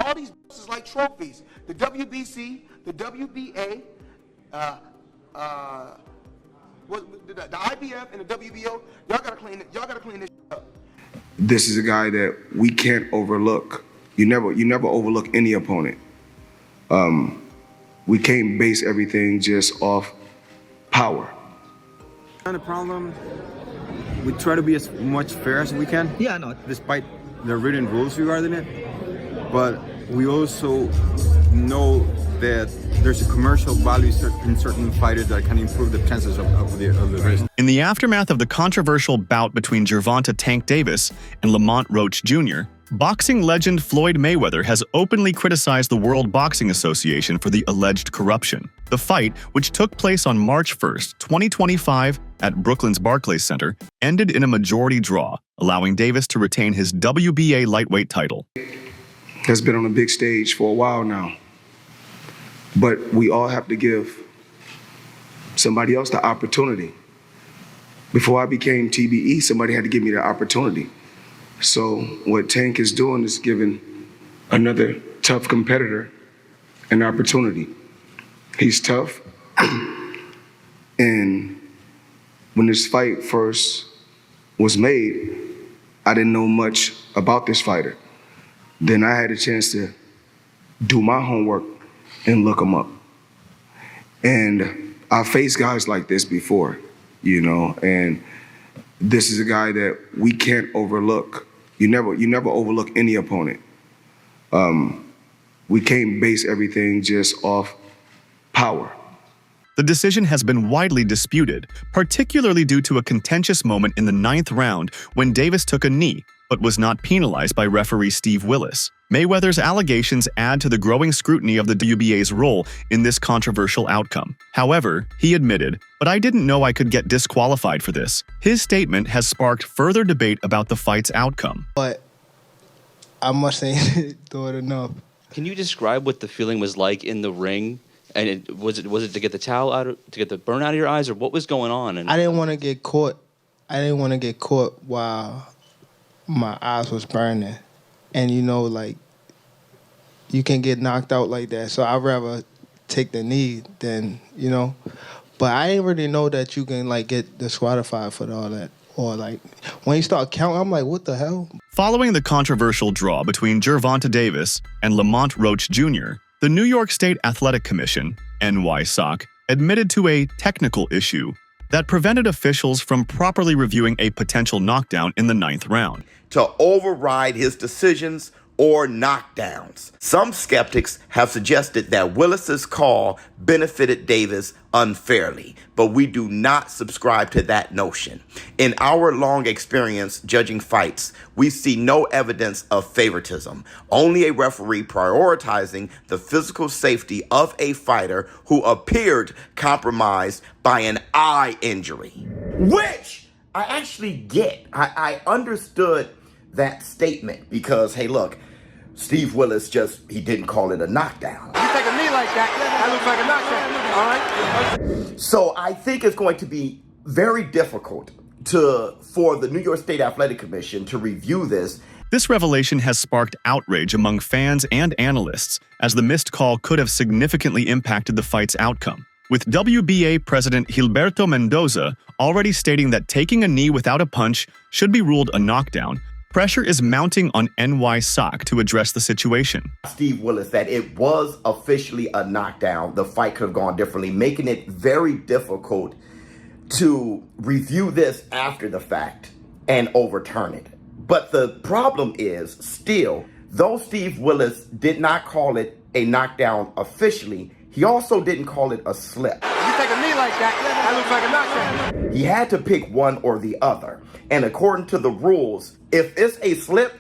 All these is like trophies. The WBC, the WBA, the IBF and the WBO. Y'all gotta clean it. Y'all gotta clean this up. This is a guy that we can't overlook. You never overlook any opponent. We can't base everything just off power. The problem, we try to be as much fair as we can. Yeah, I know. Despite the written rules regarding it, but we also know that there's a commercial value in certain fighters that can improve the chances of the race. In the aftermath of the controversial bout between Gervonta Tank Davis and Lamont Roach Jr., boxing legend Floyd Mayweather has openly criticized the World Boxing Association for the alleged corruption. The fight, which took place on March 1st, 2025 at Brooklyn's Barclays Center, ended in a majority draw, allowing Davis to retain his WBA lightweight title. Has been on a big stage for a while now. But we all have to give somebody else the opportunity. Before I became TBE, somebody had to give me the opportunity. So what Tank is doing is giving another tough competitor an opportunity. He's tough. And when this fight first was made, I didn't know much about this fighter. Then I had a chance to do my homework and look him up. And I faced guys like this before, you know, and this is a guy that we can't overlook. You never overlook any opponent. We can't base everything just off power. The decision has been widely disputed, particularly due to a contentious moment in the 9th round when Davis took a knee, but was not penalized by referee Steve Willis. Mayweather's allegations add to the growing scrutiny of the WBA's role in this controversial outcome. However, he admitted, "But I didn't know I could get disqualified for this." His statement has sparked further debate about the fight's outcome. But I must say, do it enough. Can you describe what the feeling was like in the ring? And was it to get the towel out, to get the burn out of your eyes, or what was going on? And I didn't want to get caught. I didn't want to get caught while my eyes was burning. And you know, like, you can get knocked out like that. So I'd rather take the knee than, you know. But I didn't really know that you can, like, get disqualified for all that. Or, like, when you start counting, I'm like, what the hell? Following the controversial draw between Gervonta Davis and Lamont Roach Jr., the New York State Athletic Commission, NYSOC, admitted to a technical issue that prevented officials from properly reviewing a potential knockdown in the 9th round. To override his decisions or knockdowns. Some skeptics have suggested that Willis's call benefited Davis unfairly, but we do not subscribe to that notion. In our long experience judging fights, we see no evidence of favoritism, only a referee prioritizing the physical safety of a fighter who appeared compromised by an eye injury. Which I actually get. I understood that statement because, hey, look, Steve Willis he didn't call it a knockdown. You take a knee like that, that looks like a knockdown. All right? So I think it's going to be very difficult for the New York State Athletic Commission to review this. This revelation has sparked outrage among fans and analysts, as the missed call could have significantly impacted the fight's outcome, with WBA President Gilberto Mendoza already stating that taking a knee without a punch should be ruled a knockdown. Pressure is mounting on NYSOC to address the situation. Steve Willis, that it was officially a knockdown. The fight could have gone differently, making it very difficult to review this after the fact and overturn it. But the problem is still, though Steve Willis did not call it a knockdown officially, he also didn't call it a slip. You take a knee like that looks like a knockdown. He had to pick one or the other. And according to the rules, if it's a slip,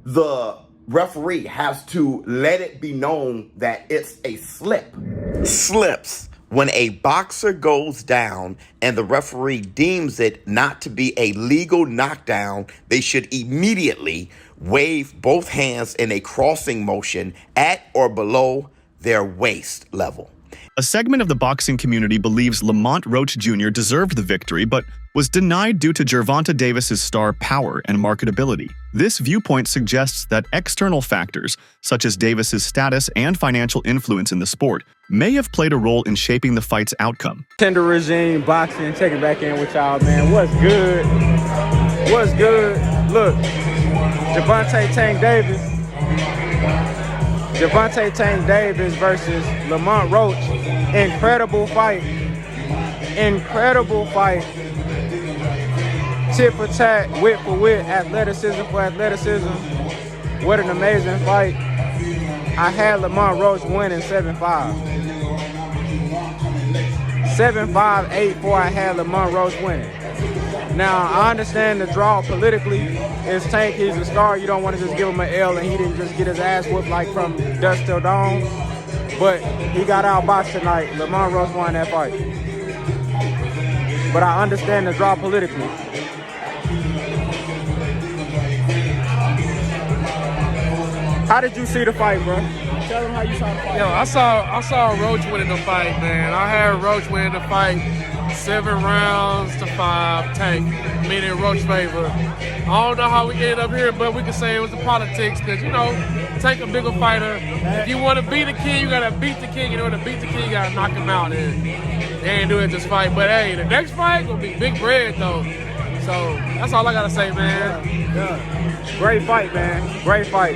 the referee has to let it be known that it's a slip. Slips. When a boxer goes down and the referee deems it not to be a legal knockdown, they should immediately wave both hands in a crossing motion at or below their waist level. A segment of the boxing community believes Lamont Roach Jr. deserved the victory, but was denied due to Gervonta Davis's star power and marketability. This viewpoint suggests that external factors, such as Davis's status and financial influence in the sport, may have played a role in shaping the fight's outcome. Tender regime, boxing, check it back in with y'all, man. What's good? What's good? Look, Gervonta Tank Davis versus Lamont Roach. Incredible fight. Incredible fight. Tit for tat, wit for wit, athleticism for athleticism. What an amazing fight. I had Lamont Roach winning 7-5. 7-5, 8-4, I had Lamont Roach winning. Now, I understand the draw politically. It's Tank, he's a star. You don't want to just give him an L and he didn't just get his ass whooped like from dusk till dawn. But he got outboxed tonight. Lamont Roach won that fight. But I understand the draw politically. How did you see the fight, bro? Tell them how you saw the fight. Yo, I saw Roach winning the fight, man. I had Roach winning the fight 7 rounds to 5, Tank, meaning Roach favor. I don't know how we ended up here, but we can say it was the politics because, you know, Tank a bigger fighter. If you want to beat the king, you got to beat the king. In order to beat the king, you got to knock him out. And they ain't doing this fight. But, hey, the next fight going to be big bread, though. So that's all I got to say, man. Yeah. Great fight, man. Great fight.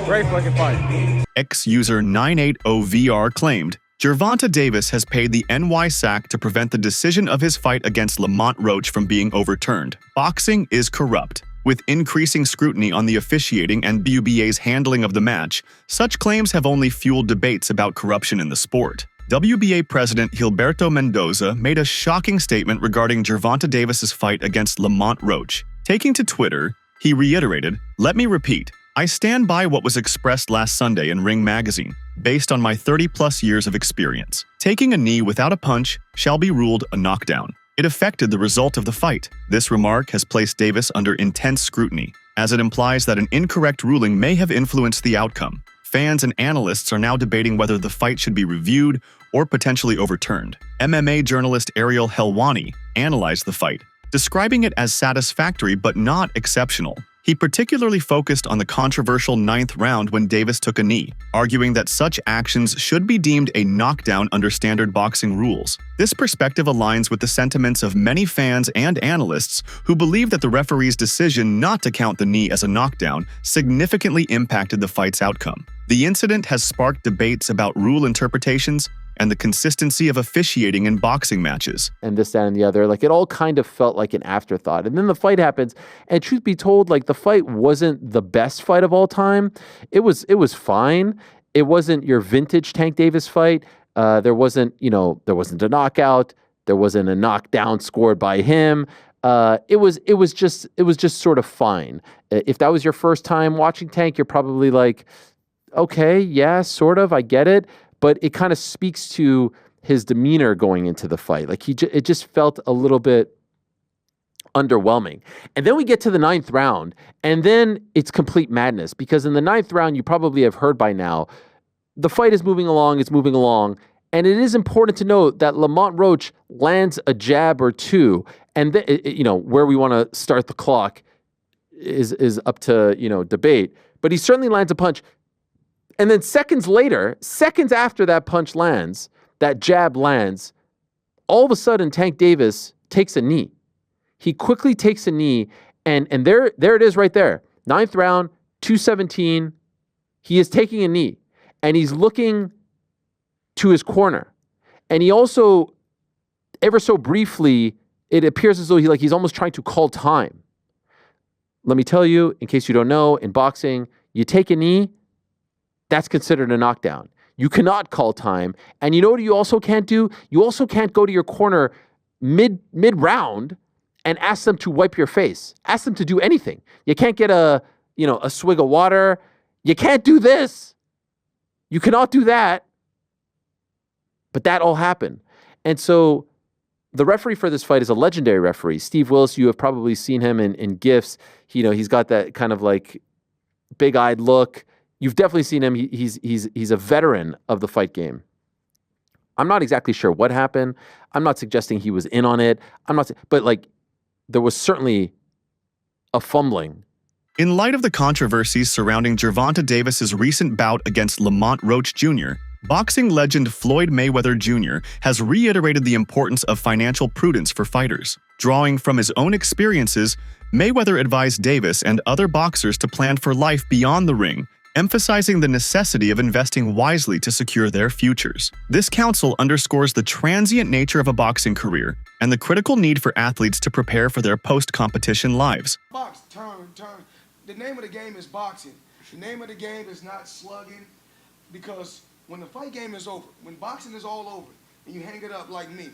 Great fucking fight. Ex-user 980VR claimed, Gervonta Davis has paid the NYSAC to prevent the decision of his fight against Lamont Roach from being overturned. Boxing is corrupt. With increasing scrutiny on the officiating and WBA's handling of the match, such claims have only fueled debates about corruption in the sport. WBA President Gilberto Mendoza made a shocking statement regarding Gervonta Davis's fight against Lamont Roach. Taking to Twitter, he reiterated, "Let me repeat. I stand by what was expressed last Sunday in Ring Magazine, based on my 30-plus years of experience. Taking a knee without a punch shall be ruled a knockdown. It affected the result of the fight. This remark has placed Davis under intense scrutiny, as it implies that an incorrect ruling may have influenced the outcome. Fans and analysts are now debating whether the fight should be reviewed or potentially overturned." MMA journalist Ariel Helwani analyzed the fight, describing it as satisfactory but not exceptional. He particularly focused on the controversial 9th round when Davis took a knee, arguing that such actions should be deemed a knockdown under standard boxing rules. This perspective aligns with the sentiments of many fans and analysts who believe that the referee's decision not to count the knee as a knockdown significantly impacted the fight's outcome. The incident has sparked debates about rule interpretations and the consistency of officiating in boxing matches. And this, that, and the other. Like, it all kind of felt like an afterthought. And then the fight happens, and truth be told, like, the fight wasn't the best fight of all time. It was fine. It wasn't your vintage Tank Davis fight. There wasn't a knockout. There wasn't a knockdown scored by him. It was just sort of fine. If that was your first time watching Tank, you're probably like, okay, yeah, sort of, I get it. But it kind of speaks to his demeanor going into the fight. Like, it just felt a little bit underwhelming. And then we get to the 9th round, and then it's complete madness, because in the 9th round, you probably have heard by now, the fight is moving along, and it is important to note that Lamont Roach lands a jab or two, and where we want to start the clock is up to debate, but he certainly lands a punch. And then seconds after that punch lands, that jab lands, all of a sudden Tank Davis takes a knee. He quickly takes a knee, and there it is right there. 9th round, 217. He is taking a knee, and he's looking to his corner. And he also, ever so briefly, it appears as though he's almost trying to call time. Let me tell you, in case you don't know, in boxing, you take a knee, that's considered a knockdown. You cannot call time. And you know what you also can't do? You also can't go to your corner mid-round and ask them to wipe your face. Ask them to do anything. You can't get a swig of water. You can't do this. You cannot do that. But that all happened. And so the referee for this fight is a legendary referee. Steve Willis, you have probably seen him in GIFs. He's got that kind of like big-eyed look. You've definitely seen him. He's a veteran of the fight game. I'm not exactly sure what happened. I'm not suggesting he was in on it. But like, there was certainly a fumbling. In light of the controversies surrounding Gervonta Davis's recent bout against Lamont Roach Jr., boxing legend Floyd Mayweather Jr. has reiterated the importance of financial prudence for fighters. Drawing from his own experiences, Mayweather advised Davis and other boxers to plan for life beyond the ring, emphasizing the necessity of investing wisely to secure their futures. This counsel underscores the transient nature of a boxing career and the critical need for athletes to prepare for their post-competition lives. Box, turn. The name of the game is boxing. The name of the game is not slugging, because when the fight game is over, when boxing is all over, and you hang it up like me,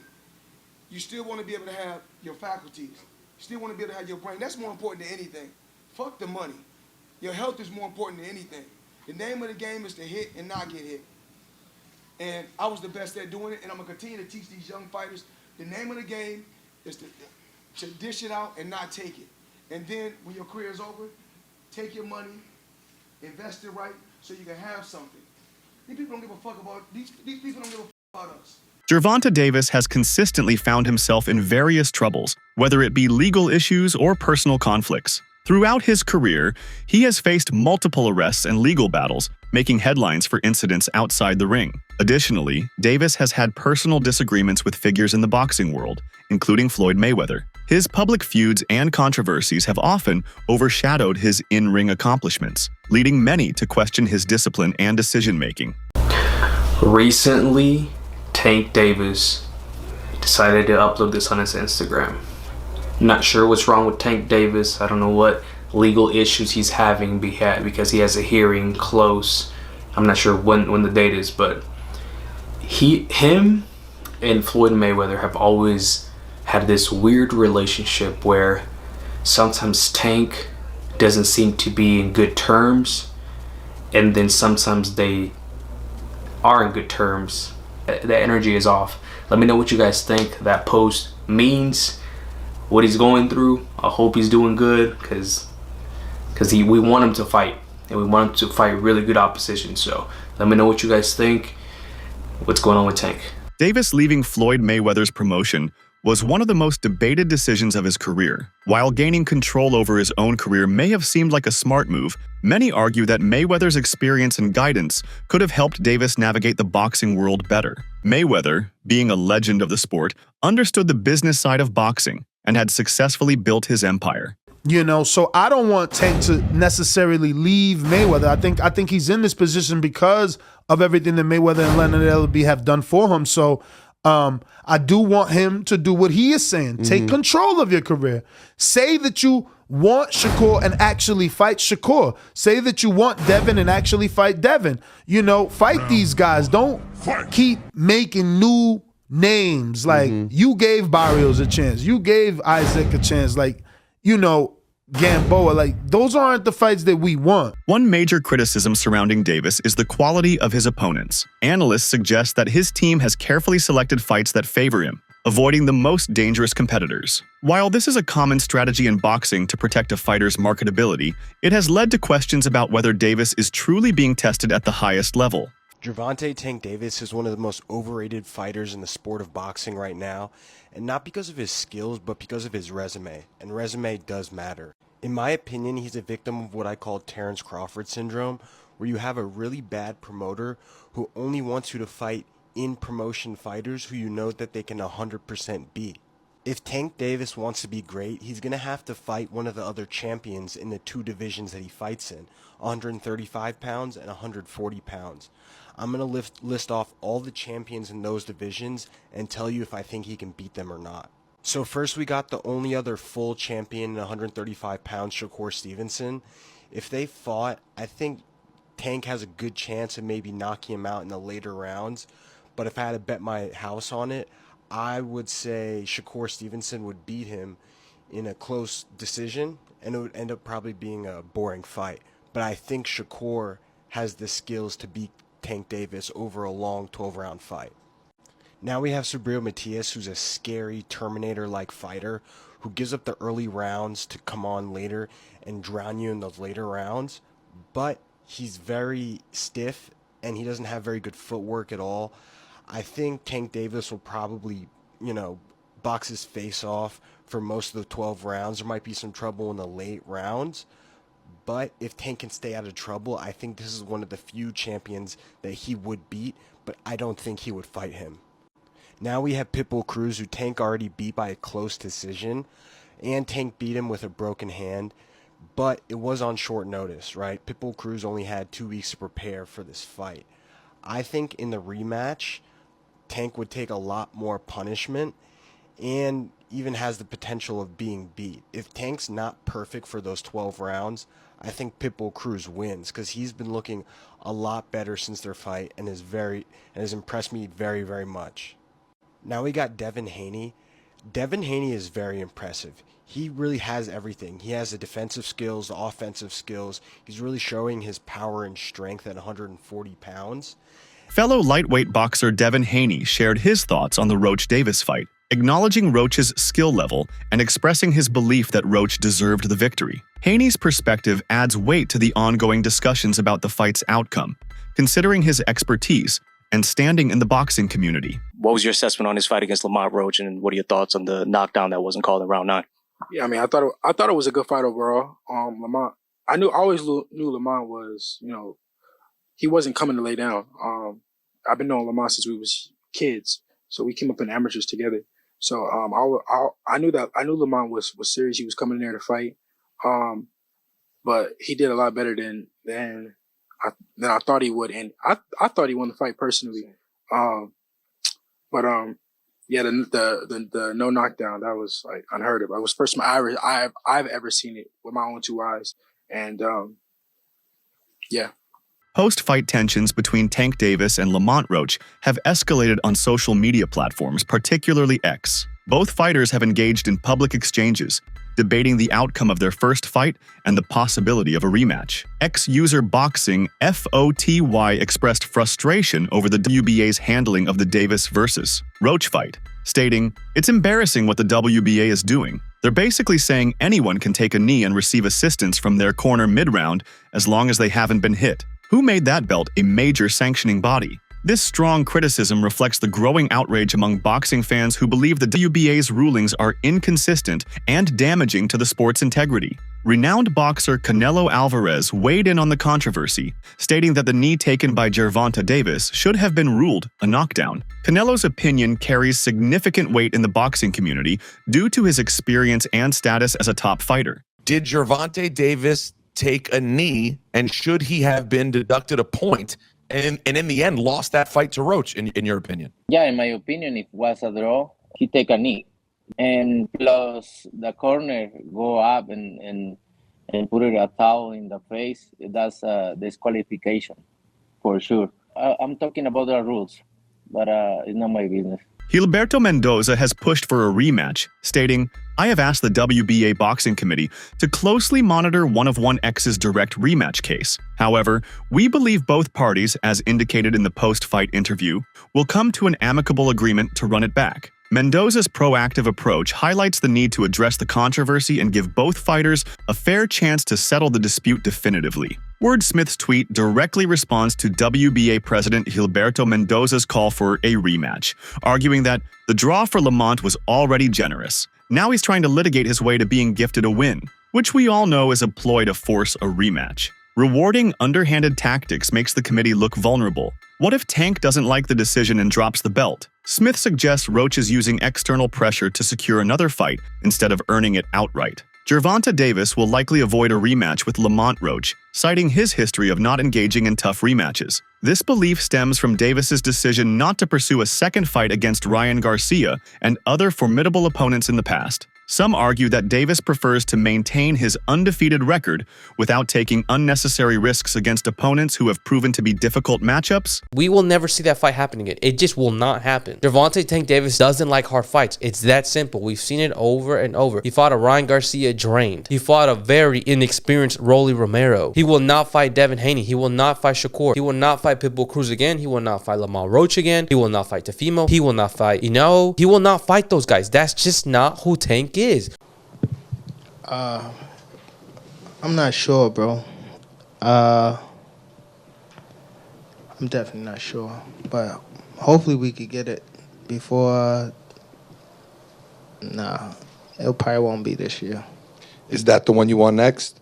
you still want to be able to have your faculties. You still want to be able to have your brain. That's more important than anything. Fuck the money. Your health is more important than anything. The name of the game is to hit and not get hit. And I was the best at doing it, and I'm going to continue to teach these young fighters. The name of the game is to dish it out and not take it. And then when your career is over, take your money, invest it right, so you can have something. These people don't give a fuck about, these people don't give a fuck about us. Gervonta Davis has consistently found himself in various troubles, whether it be legal issues or personal conflicts. Throughout his career, he has faced multiple arrests and legal battles, making headlines for incidents outside the ring. Additionally, Davis has had personal disagreements with figures in the boxing world, including Floyd Mayweather. His public feuds and controversies have often overshadowed his in-ring accomplishments, leading many to question his discipline and decision-making. Recently, Tank Davis decided to upload this on his Instagram. Not sure what's wrong with Tank Davis. I don't know what legal issues he's having because he has a hearing close. I'm not sure when the date is, but him and Floyd Mayweather have always had this weird relationship where sometimes Tank doesn't seem to be in good terms, and then sometimes they are in good terms. The energy is off. Let me know what you guys think that post means, what he's going through. I hope he's doing good, because we want him to fight, and we want him to fight really good opposition. So let me know what you guys think. What's going on with Tank? Davis leaving Floyd Mayweather's promotion was one of the most debated decisions of his career. While gaining control over his own career may have seemed like a smart move, many argue that Mayweather's experience and guidance could have helped Davis navigate the boxing world better. Mayweather, being a legend of the sport, understood the business side of boxing and had successfully built his empire. You know, so I don't want Tank to necessarily leave Mayweather. I think he's in this position because of everything that Mayweather and Leonard Ellerbe have done for him. So I do want him to do what he is saying. Take control of your career. Say that you want Shakur and actually fight Shakur. Say that you want Devin and actually fight Devin. You know, fight these guys. Don't keep making new names. Like, you gave Barrios a chance. You gave Isaac a chance. Like, you know, Gamboa, like, those aren't the fights that we want. One major criticism surrounding Davis is the quality of his opponents. Analysts suggest that his team has carefully selected fights that favor him, avoiding the most dangerous competitors. While this is a common strategy in boxing to protect a fighter's marketability, it has led to questions about whether Davis is truly being tested at the highest level. Gervonta Tank Davis is one of the most overrated fighters in the sport of boxing right now, and not because of his skills, but because of his resume, and resume does matter. In my opinion, he's a victim of what I call Terrence Crawford syndrome, where you have a really bad promoter who only wants you to fight in-promotion fighters who you know that they can 100% beat. If Tank Davis wants to be great, he's going to have to fight one of the other champions in the two divisions that he fights in, 135 pounds and 140 pounds. I'm going to list off all the champions in those divisions and tell you if I think he can beat them or not. So first we got the only other full champion in 135 pounds, Shakur Stevenson. If they fought, I think Tank has a good chance of maybe knocking him out in the later rounds. But if I had to bet my house on it, I would say Shakur Stevenson would beat him in a close decision, and it would end up probably being a boring fight. But I think Shakur has the skills to beat Tank Davis over a long 12-round fight. Now we have Subriel Matias, who's a scary Terminator-like fighter who gives up the early rounds to come on later and drown you in those later rounds. But he's very stiff, and he doesn't have very good footwork at all. I think Tank Davis will probably, box his face off for most of the 12 rounds. There might be some trouble in the late rounds. But if Tank can stay out of trouble, I think this is one of the few champions that he would beat, but I don't think he would fight him. Now we have Pitbull Cruz, who Tank already beat by a close decision, and Tank beat him with a broken hand, but it was on short notice, right? Pitbull Cruz only had 2 weeks to prepare for this fight. I think in the rematch, Tank would take a lot more punishment and even has the potential of being beat. If Tank's not perfect for those 12 rounds, I think Pitbull Cruz wins because he's been looking a lot better since their fight and has impressed me very, very much. Now we got Devin Haney. Devin Haney is very impressive. He really has everything. He has the defensive skills, the offensive skills. He's really showing his power and strength at 140 pounds. Fellow lightweight boxer Devin Haney shared his thoughts on the Roach-Davis fight, acknowledging Roach's skill level and expressing his belief that Roach deserved the victory. Haney's perspective adds weight to the ongoing discussions about the fight's outcome, considering his expertise and standing in the boxing community. What was your assessment on his fight against Lamont Roach, and what are your thoughts on the knockdown that wasn't called in round 9? Yeah, I mean, I thought it was a good fight overall. Lamont, I always knew Lamont was, he wasn't coming to lay down. I've been knowing Lamont since we was kids, so we came up in amateurs together. So I knew Lamont was serious. He was coming in there to fight, but he did a lot better than I thought he would, and I thought he won the fight personally. Yeah, the no knockdown, that was like unheard of. It was the first time I've ever seen it with my own 2 eyes, and yeah. Post-fight tensions between Tank Davis and Lamont Roach have escalated on social media platforms, particularly X. Both fighters have engaged in public exchanges, debating the outcome of their first fight and the possibility of a rematch. X-user Boxing FOTY expressed frustration over the WBA's handling of the Davis versus Roach fight, stating, "It's embarrassing what the WBA is doing. They're basically saying anyone can take a knee and receive assistance from their corner mid-round as long as they haven't been hit. Who made that belt a major sanctioning body?" This strong criticism reflects the growing outrage among boxing fans who believe the WBA's rulings are inconsistent and damaging to the sport's integrity. Renowned boxer Canelo Alvarez weighed in on the controversy, stating that the knee taken by Gervonta Davis should have been ruled a knockdown. Canelo's opinion carries significant weight in the boxing community due to his experience and status as a top fighter. Did Gervonta Davis take a knee, and should he have been deducted a point and in the end lost that fight to Roach, in your opinion? Yeah, in my opinion, if it was a draw, he take a knee. And plus the corner go up and put it a towel in the face, that's a disqualification for sure. I'm talking about the rules, but it's not my business. Gilberto Mendoza has pushed for a rematch, stating, "I have asked the WBA Boxing Committee to closely monitor 1-of-1X's direct rematch case. However, we believe both parties, as indicated in the post-fight interview, will come to an amicable agreement to run it back." Mendoza's proactive approach highlights the need to address the controversy and give both fighters a fair chance to settle the dispute definitively. Wordsmith's tweet directly responds to WBA President Gilberto Mendoza's call for a rematch, arguing that the draw for Lamont was already generous. Now he's trying to litigate his way to being gifted a win, which we all know is a ploy to force a rematch. Rewarding underhanded tactics makes the committee look vulnerable. What if Tank doesn't like the decision and drops the belt? Smith suggests Roach is using external pressure to secure another fight instead of earning it outright. Gervonta Davis will likely avoid a rematch with Lamont Roach, citing his history of not engaging in tough rematches. This belief stems from Davis's decision not to pursue a second fight against Ryan Garcia and other formidable opponents in the past. Some argue that Davis prefers to maintain his undefeated record without taking unnecessary risks against opponents who have proven to be difficult matchups. We will never see that fight happen again. It just will not happen. Gervonta Tank Davis doesn't like hard fights. It's that simple. We've seen it over and over. He fought a Ryan Garcia drained. He fought a very inexperienced Rolly Romero. He will not fight Devin Haney. He will not fight Shakur. He will not fight Pitbull Cruz again. He will not fight Lamont Roach again. He will not fight Tefimo. He will not fight He will not fight those guys. That's just not who Tank is. I'm not sure, bro. I'm definitely not sure, but hopefully we could get it before. Nah, it probably won't be this year. Is that the one you want next?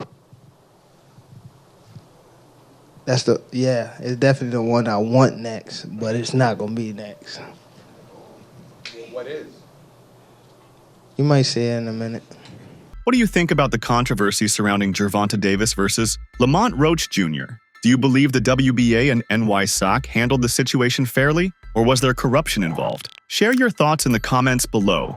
It's definitely the one I want next, but it's not gonna be next. What is? You might see it in a minute. What do you think about the controversy surrounding Gervonta Davis versus Lamont Roach Jr.? Do you believe the WBA and NYSOC handled the situation fairly, or was there corruption involved? Share your thoughts in the comments below.